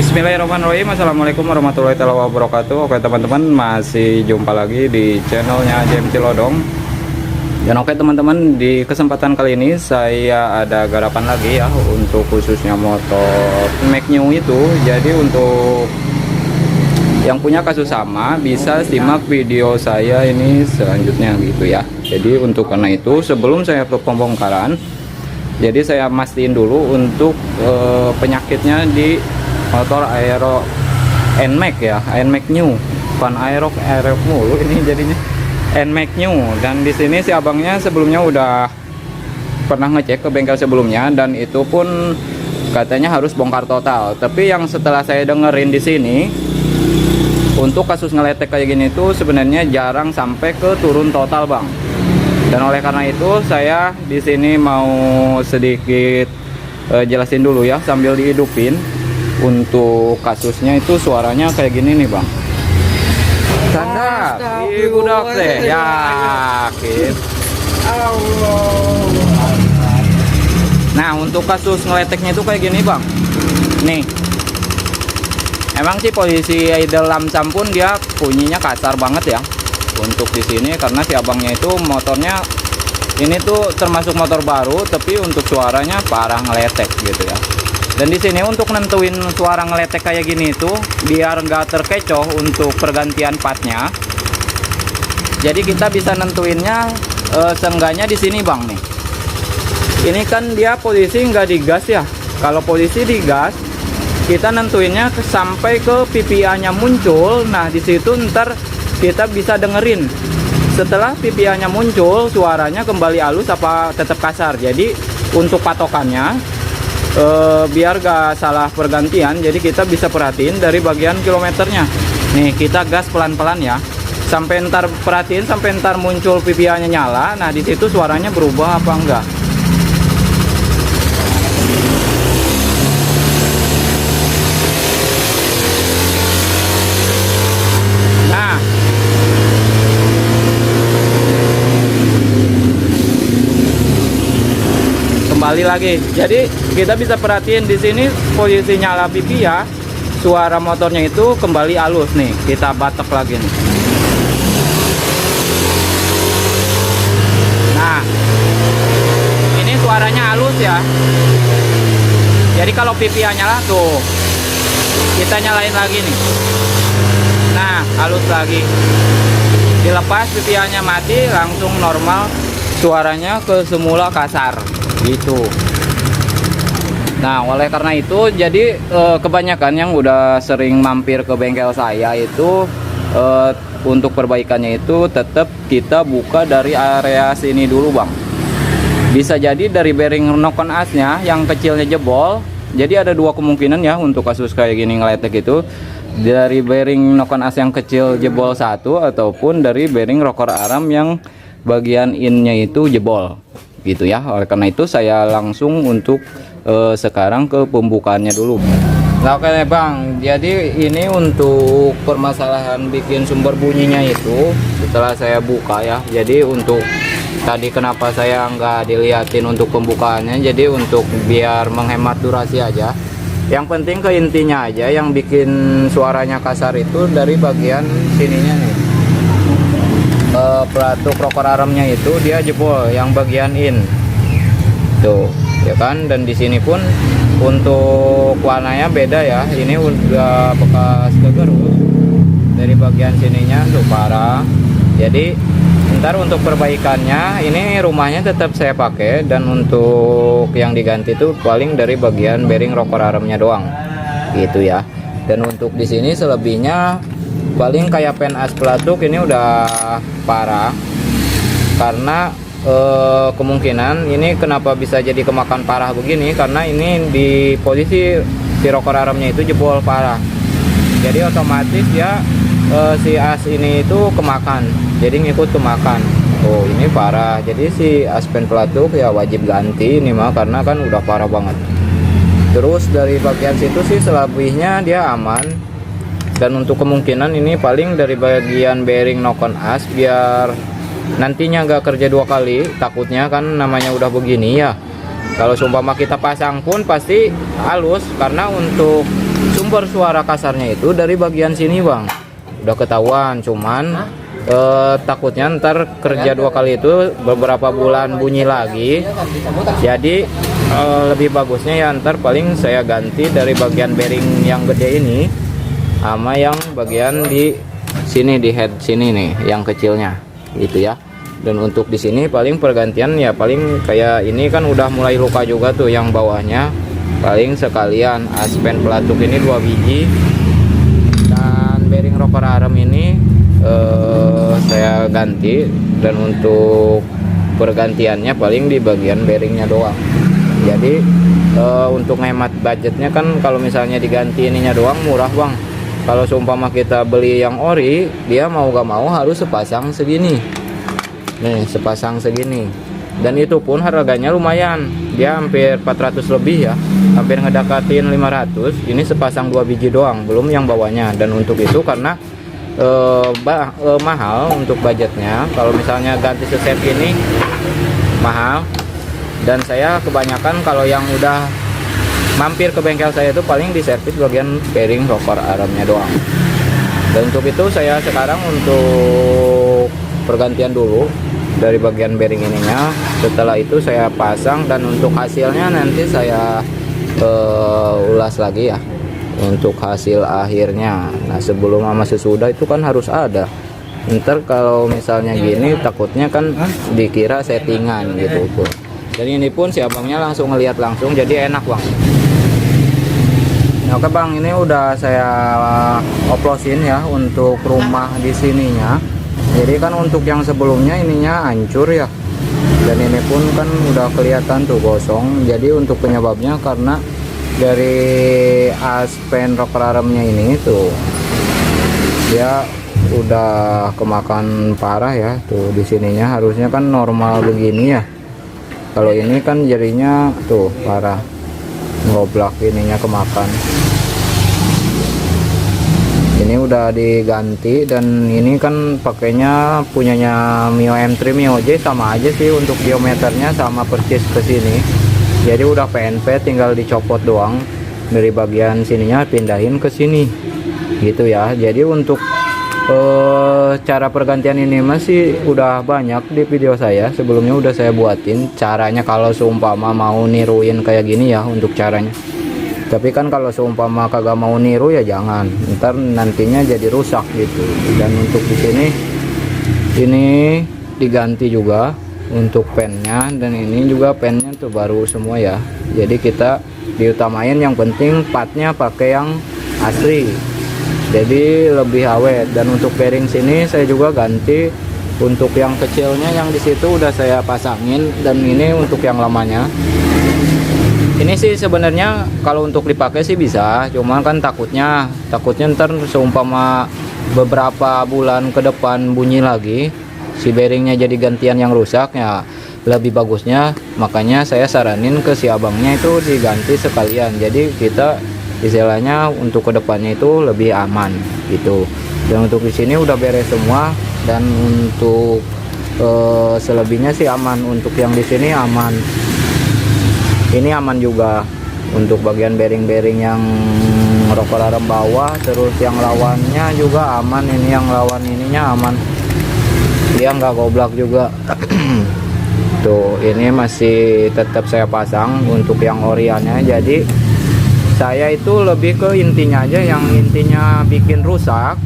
Bismillahirrahmanirrahim. Assalamualaikum warahmatullahi wabarakatuh. Oke teman-teman, masih jumpa lagi di channelnya JMT Lodong. Dan oke teman-teman, di kesempatan kali ini saya ada garapan lagi ya, untuk khususnya motor Mac New itu. Jadi untuk yang punya kasus sama bisa simak video saya ini selanjutnya gitu ya. Jadi untuk karena itu sebelum saya ke pembongkaran, jadi saya mastiin dulu untuk penyakitnya di motor Aero NMAX ya, NMAX New, bukan Aero mulu ini jadinya, NMAX New. Dan di sini si abangnya sebelumnya udah pernah ngecek ke bengkel sebelumnya, dan itu pun katanya harus bongkar total. Tapi yang setelah saya dengerin di sini, untuk kasus ngeletek kayak gini itu sebenarnya jarang sampai ke turun total bang. Dan oleh karena itu saya di sini mau sedikit jelasin dulu ya sambil dihidupin. Untuk kasusnya itu suaranya kayak gini nih bang. Tanda udah deh yakin. Nah untuk kasus ngeleteknya itu kayak gini bang. Nih emang sih posisi idle lamsam pun dia bunyinya kasar banget ya untuk di sini, karena si abangnya itu motornya ini tuh termasuk motor baru, tapi untuk suaranya parah ngeletek gitu ya. Dan di sini untuk nentuin suara ngeletek kayak gini itu biar nggak terkecoh untuk pergantian partnya. Jadi kita bisa nentuinnya seenggaknya di sini bang nih. Ini kan dia posisi nggak digas ya. Kalau posisi digas, kita nentuinnya sampai ke PPA-nya muncul. Nah di situ ntar kita bisa dengerin. Setelah PPA-nya muncul, suaranya kembali halus apa tetap kasar. Jadi untuk patokannya, biar gak salah pergantian, jadi kita bisa perhatiin dari bagian kilometernya. Nih kita gas pelan-pelan ya, sampai ntar perhatiin sampai ntar muncul PPA nya nyala. Nah disitu suaranya berubah apa enggak. Nah kembali lagi, jadi kita bisa perhatiin di sini posisi nyala pipi ya, suara motornya itu kembali halus nih. Kita batek lagi nih. Nah ini suaranya halus ya. Jadi kalau pipi nyala tuh, kita nyalain lagi nih. Nah halus lagi, dilepas pipi nya mati, langsung normal, suaranya ke semula kasar gitu. Nah oleh karena itu jadi kebanyakan yang udah sering mampir ke bengkel saya itu untuk perbaikannya itu tetap kita buka dari area sini dulu bang. Bisa jadi dari bearing knock-on asnya yang kecilnya jebol. Jadi ada dua kemungkinan ya untuk kasus kayak gini ngeletek itu, dari bearing knock-on as yang kecil jebol satu, ataupun dari bearing rocker arm yang bagian innya itu jebol gitu ya. Oleh karena itu saya langsung untuk sekarang ke pembukaannya dulu. Nah oke bang, jadi ini untuk permasalahan bikin sumber bunyinya itu setelah saya buka ya. Jadi untuk tadi kenapa saya nggak diliatin untuk pembukaannya, jadi untuk biar menghemat durasi aja. Yang penting ke intinya aja, yang bikin suaranya kasar itu dari bagian sininya nih. Pelatuk rocker armnya itu dia jebol yang bagian in tuh ya kan. Dan di sini pun untuk warnanya beda ya, ini udah bekas kegerus dari bagian sininya tuh parah. Jadi ntar untuk perbaikannya ini rumahnya tetap saya pakai, dan untuk yang diganti tuh paling dari bagian bearing rocker armnya doang gitu ya. Dan untuk di sini selebihnya paling kayak pen as pelatuk ini udah parah, karena kemungkinan ini kenapa bisa jadi kemakan parah begini, karena ini di posisi si rocker armnya itu jebol parah. Jadi otomatis ya si as ini itu kemakan, jadi ngikut kemakan. Oh ini parah, jadi si as pen pelatuk ya wajib ganti ini mah, karena kan udah parah banget. Terus dari bagian situ sih selebihnya dia aman. Dan untuk kemungkinan ini paling dari bagian bearing knock-on as, biar nantinya nggak kerja dua kali. Takutnya kan namanya udah begini ya, kalau seumpama kita pasang pun pasti halus, karena untuk sumber bersuara kasarnya itu dari bagian sini bang, udah ketahuan. Cuman takutnya ntar kerja 2 kali itu beberapa bulan bunyi lagi. Jadi lebih bagusnya ya ntar paling saya ganti dari bagian bearing yang gede ini sama yang bagian di sini, di head sini nih yang kecilnya gitu ya. Dan untuk di sini paling pergantian ya paling kayak ini kan udah mulai luka juga tuh yang bawahnya, paling sekalian aspen pelatuk ini 2 biji, dan bearing rocker arm ini saya ganti. Dan untuk pergantiannya paling di bagian bearingnya doang. Jadi untuk ngemat budgetnya kan kalau misalnya diganti ininya doang murah bang. Kalau seumpama kita beli yang ori, dia mau gak mau harus sepasang segini nih, sepasang segini, dan itu pun harganya lumayan, dia hampir 400 lebih ya, hampir ngedekatin 500. Ini sepasang 2 biji doang, belum yang bawahnya. Dan untuk itu karena mahal untuk budgetnya, kalau misalnya ganti seset ini mahal. Dan saya kebanyakan kalau yang udah mampir ke bengkel saya itu paling di servis bagian bearing rocker armnya doang. Dan untuk itu saya sekarang untuk pergantian dulu dari bagian bearing ininya. Setelah itu saya pasang, dan untuk hasilnya nanti saya ulas lagi ya untuk hasil akhirnya. Nah sebelum sama sesudah itu kan harus ada. Ntar kalau misalnya gini takutnya kan dikira settingan gitu pun. Dan ini pun si abangnya langsung ngelihat langsung, jadi enak bang. Nah, oke bang, ini udah saya oplosin ya untuk rumah di sininya. Jadi kan untuk yang sebelumnya ininya hancur ya, dan ini pun kan udah kelihatan tuh gosong. Jadi untuk penyebabnya karena dari aspen rocker armnya ini tuh dia udah kemakan parah ya. Tuh di sininya harusnya kan normal begini ya, kalau ini kan jadinya tuh parah, ngoblak ininya kemakan. Ini udah diganti, dan ini kan pakainya punyanya Mio M3 Mio J, sama aja sih untuk diameternya sama persis ke sini. Jadi udah PNP, tinggal dicopot doang dari bagian sininya pindahin ke sini gitu ya. Jadi untuk cara pergantian ini masih udah banyak di video saya sebelumnya, udah saya buatin caranya kalau seumpama mau niruin kayak gini ya untuk caranya. Tapi kan kalau seumpama kagak mau niru ya jangan, ntar nantinya jadi rusak gitu. Dan untuk di sini ini diganti juga untuk pennya, dan ini juga pennya tuh baru semua ya. Jadi kita diutamain yang penting partnya pakai yang asli, jadi lebih awet. Dan untuk bearing sini saya juga ganti, untuk yang kecilnya yang di situ udah saya pasangin, dan ini untuk yang lamanya. Ini sih sebenarnya kalau untuk dipakai sih bisa, cuman kan takutnya ntar seumpama beberapa bulan ke depan bunyi lagi, si bearingnya jadi gantian yang rusak ya. Lebih bagusnya makanya saya saranin ke si abangnya itu diganti sekalian, jadi kita istilahnya untuk kedepannya itu lebih aman gitu. Dan untuk di sini udah beres semua, dan untuk selebihnya sih aman. Untuk yang di sini aman, ini aman juga untuk bagian bearing-bearing yang rocker arm bawah. Terus yang lawannya juga aman, ini yang lawan ininya aman, dia nggak goblak juga. Tuh ini masih tetap saya pasang untuk yang oriannya. Jadi saya itu lebih ke intinya aja, yang intinya bikin rusak,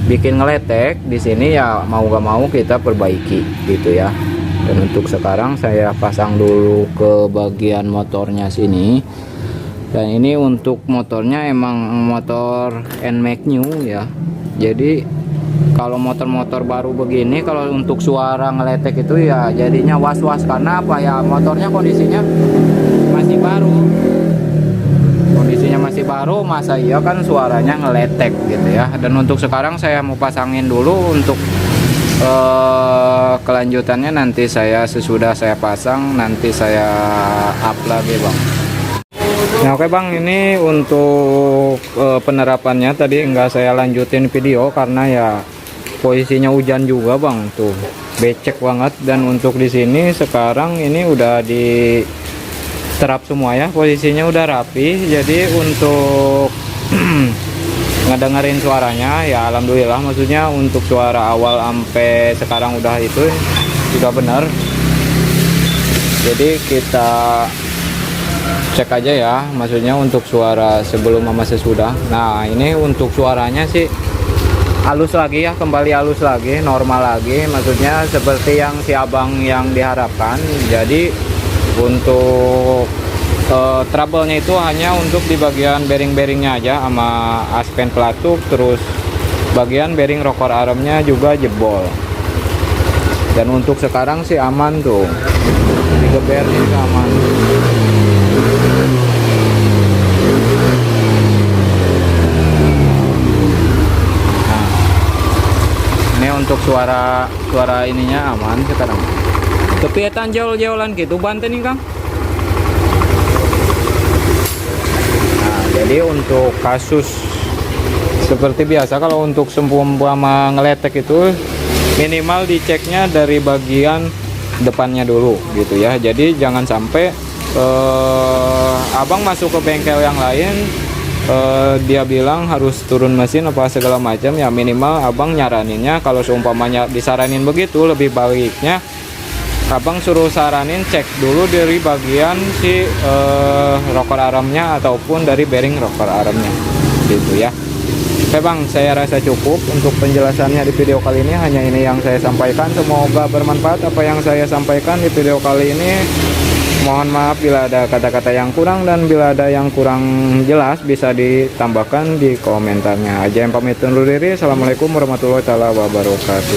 bikin ngeletek di sini ya mau gak mau kita perbaiki gitu ya. Dan untuk sekarang saya pasang dulu ke bagian motornya sini. Dan ini untuk motornya emang motor NMAX new ya. Jadi kalau motor-motor baru begini, kalau untuk suara ngeletek itu ya jadinya was-was. Karena apa ya, motornya kondisinya masih baru. Kondisinya masih baru, masa iya kan suaranya ngeletek gitu ya. Dan untuk sekarang saya mau pasangin dulu. Untuk kelanjutannya nanti saya sesudah saya pasang nanti saya up lagi bang. Nah oke bang, ini untuk penerapannya tadi enggak saya lanjutin video karena ya posisinya hujan juga bang, tuh becek banget. Dan untuk di sini sekarang ini udah di terap semua ya, posisinya udah rapi. Jadi untuk ngedengerin suaranya ya, alhamdulillah, maksudnya untuk suara awal sampai sekarang udah itu sudah benar. Jadi kita cek aja ya, maksudnya untuk suara sebelum sama sesudah. Nah ini untuk suaranya sih halus lagi ya, kembali halus lagi, normal lagi, maksudnya seperti yang si abang yang diharapkan. Jadi untuk trouble-nya itu hanya untuk di bagian bearing-bearingnya aja sama aspen pelatuk, terus bagian bearing rocker armnya juga jebol. Dan untuk sekarang sih aman tuh, digeber ini aman. Nah, ini untuk suara ininya aman sekarang. Kepietan jauh-jauhan gitu banten nih Kang. Nah, jadi untuk kasus seperti biasa, kalau untuk seumpama ngeletek itu minimal diceknya dari bagian depannya dulu gitu ya. Jadi jangan sampai abang masuk ke bengkel yang lain, dia bilang harus turun mesin apa segala macam ya, minimal abang nyaraninnya kalau seumpamanya disaranin begitu, lebih baiknya abang suruh saranin cek dulu dari bagian si rocker armnya ataupun dari bearing rocker armnya gitu ya. Oke bang, saya rasa cukup untuk penjelasannya di video kali ini. Hanya ini yang saya sampaikan, semoga bermanfaat apa yang saya sampaikan di video kali ini. Mohon maaf bila ada kata-kata yang kurang, dan bila ada yang kurang jelas bisa ditambahkan di komentarnya aja. Yang pamit undur diri, assalamualaikum warahmatullahi wabarakatuh.